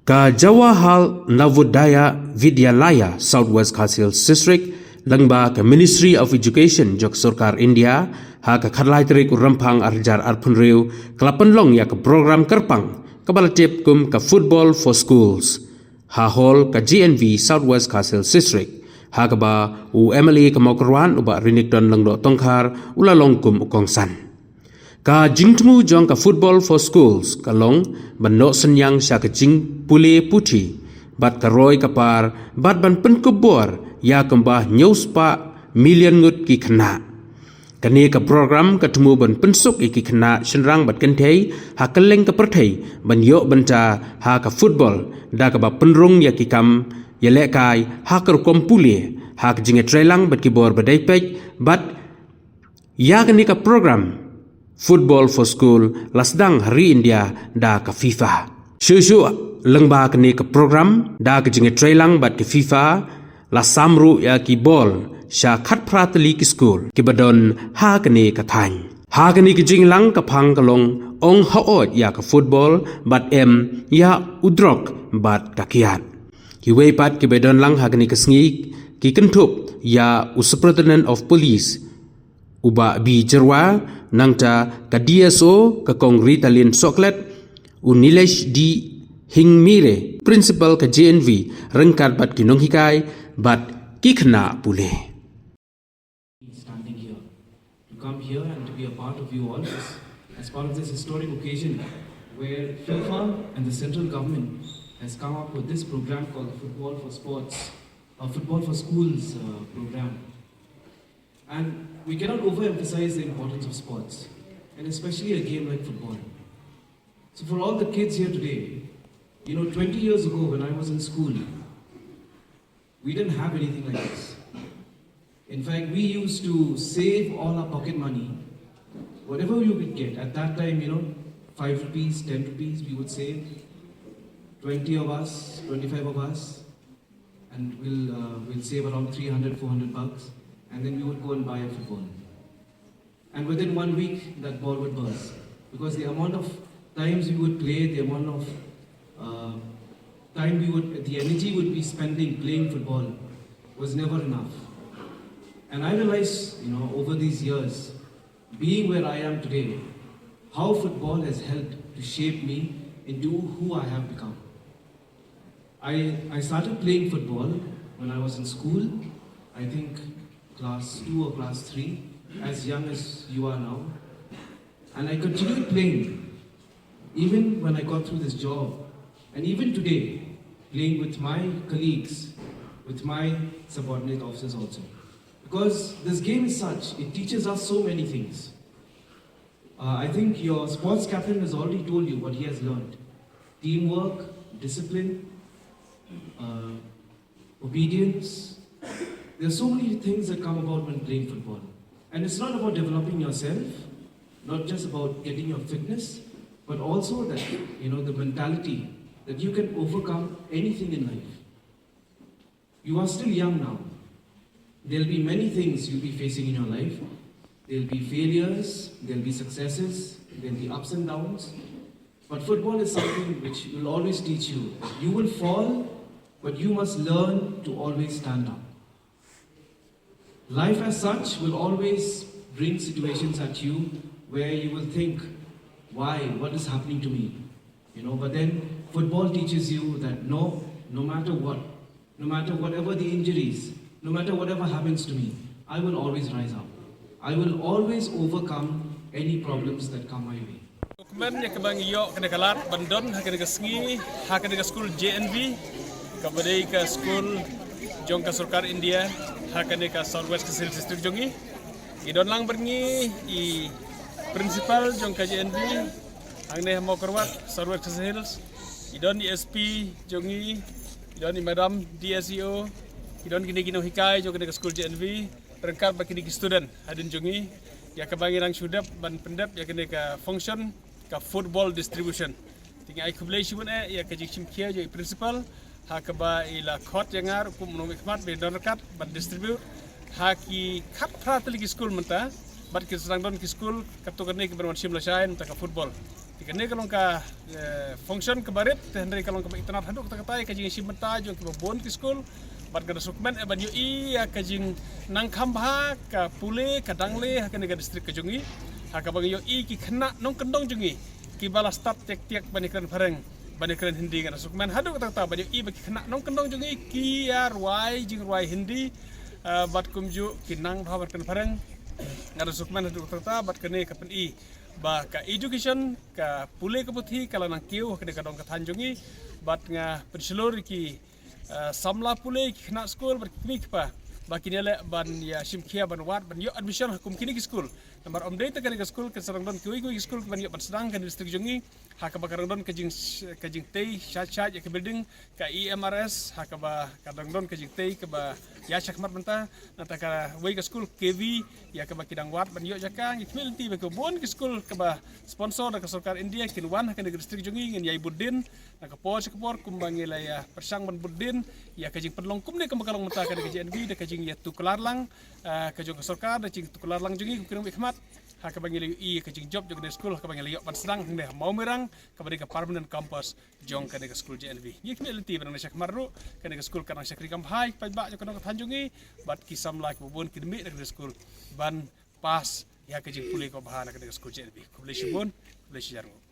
Ka Jawahal Navodaya Vidyalaya Southwest Khasils District langba ka Ministry of Education jok Sarkar India ha ka kharlai trik rampang arjar arpunreu klapanlong ya ka program kerpang kabalatip kum ka Football for Schools ha hol ka GNV Southwest Khasils District ha ka ba u Emily ka mokrwan uba rinikton langdo tongkhar ulalong kum ukongsan ka jingtmu jong ka Football for Schools kalong banno senyang sya ka jing pule puthi bat ka roy kapar bat ban pen kubor ya kembah nyuspa million ngut ki khna kani ka program ka tmu ban pensuk ki khna shenrang bat kenthei ha keleng ka perthei ban yo banta ha ka football da ka ba penrung ya ki kam ya le kai ha ka kom pule ha ka jinge trelang bat ki bor badai pej bat ya kani ka program Football for School lasdang hari India da ka FIFA. Shushu lengba kini ke program da ke jinge trailang bat ke FIFA la samru ya ki bol sha khat pratali ki school ki badon ha kini ka thang. Ha kini ke jinglang ka phang kalong ong haot ya ka football bat em ya udrok bat ka kiat. Ki wei pat ki badon lang ha kini ke sngi ki kentup ya Superintendent of Police uba bi jerwa nangta ka DSO ka kong Ritalin Soklet unilesh di hingmire principal ka JNV rengkat bat kinong hikai bat kikna pule. Standing here to come here and to be a part of you all as part of this historic occasion where FIFA and the central government has come up with this program called the Football for Sports or Football for Schools program. And we cannot overemphasize the importance of sports, and especially a game like football. So for all the kids here today, 20 years ago when I was in school, we didn't have anything like this. In fact, we used to save all our pocket money, whatever you could get. At that time, 5 rupees, 10 rupees, we would save. 20 of us, 25 of us, and we'll save around 300, 400 bucks. And then we would go and buy a football. And within 1 week, that ball would burst. Because the amount of times we would play, the amount of the energy would be spending playing football was never enough. And I realized, over these years, being where I am today, how football has helped to shape me into who I have become. I started playing football when I was in school, I think class 2 or class 3, as young as you are now. And I continued playing, even when I got through this job. And even today, playing with my colleagues, with my subordinate officers also. Because this game is such, it teaches us so many things. I think your sports captain has already told you what he has learned. Teamwork, discipline, obedience. There are so many things that come about when playing football. And it's not about developing yourself, not just about getting your fitness, but also that, the mentality that you can overcome anything in life. You are still young now. There'll be many things you'll be facing in your life. There'll be failures, there'll be successes, there'll be ups and downs. But football is something which will always teach you. You will fall, but you must learn to always stand up. Life as such will always bring situations at you where you will think, why, what is happening to me? But then football teaches you that no matter what, no matter whatever the injuries, no matter whatever happens to me, I will always rise up. I will always overcome any problems that come my way. Dokumen yang kembang iyo kena kalat bandon kena ke sengi kena ke school JNV kabadai ke school jong ke Sarkar India kena ke Southwest Khasils District jongi idon lang berngi i principal jong ke JNV angne mau kerwat Southwest Khasils idon SP jongi idon i madam DSEO idon kini hikai jong kena ke school JNV rengkar bagi student hadin jongi ya kebangi rang sudap ban pendap ya kena ke function ka football distribution tinggal accumulation ya ke jiksim kia jo principal ha ke ba ila khot jangar kum nomik mat be don kat ban distribute ha ki khat pratali ki school menta bat ki serang don ki school katukane ki berman sim lasain ta ka football Tikane kalong ka function ke barit hendai kalong ka internet handuk kata ka jing simenta jong ke bon ke school bat ga sukmen ban yo I ka jing nang khambha ka pule ka dangle ha ka ne ga district ka jongi ha ka bang yo I ki khna nong kendong jongi ki bala start tek bani kran phareng bani kran hindi ga sukmen handuk kata ban yo I ba ki khna nong kendong jongi ki ruai jing ruai hindi bat kumju ki nang bhabar kan phareng ngada sukmen handuk kata bat kene ka pen I ba ka education ka pule ka puthi kala nang kiu ka dong ka thanjongi bat nga pensilor ki samla pule ki khna school ber kmik pa ba kinele ban ya simkhia ban wat ban yo admission hukum kini ki school nomor omdei ta ka school ka sarang don kui school ban yo ban sedang ka district jongi ha ka bakarang don ka jing tei chat ya ka building ka EMRS ha ka ba ka don ka jing tei ka ba ya chakmat banta nata ka wei ka school KV ya ka ba kidang wat ban yo jakang ikmil ti ba ka bon ki school ka ba sponsor da ka sarkar India kinwan ha ka district jongi ngin yai buddin na ka por kumbang ila ya persang ban buddin ya ka jing penlong kum ne ka makalong mata ka JNB da ka jing ya tukular lang ka jong ka sarkar da jing tukular lang jongi ku kirang hikmat ha ka bangil I ka jing job jong de school ka bangil yo ban sedang hande mau merang ka bari ka permanent campus jong ka de school JNB ikmil ti ban syak marru ka de school ka nang sakri kam hai pa ba jo ka tanjungi bat kisam like bubun kidmi de school ban pas ya ka jing pulih ko bahana ka de school JNB ku boleh sibun boleh siaru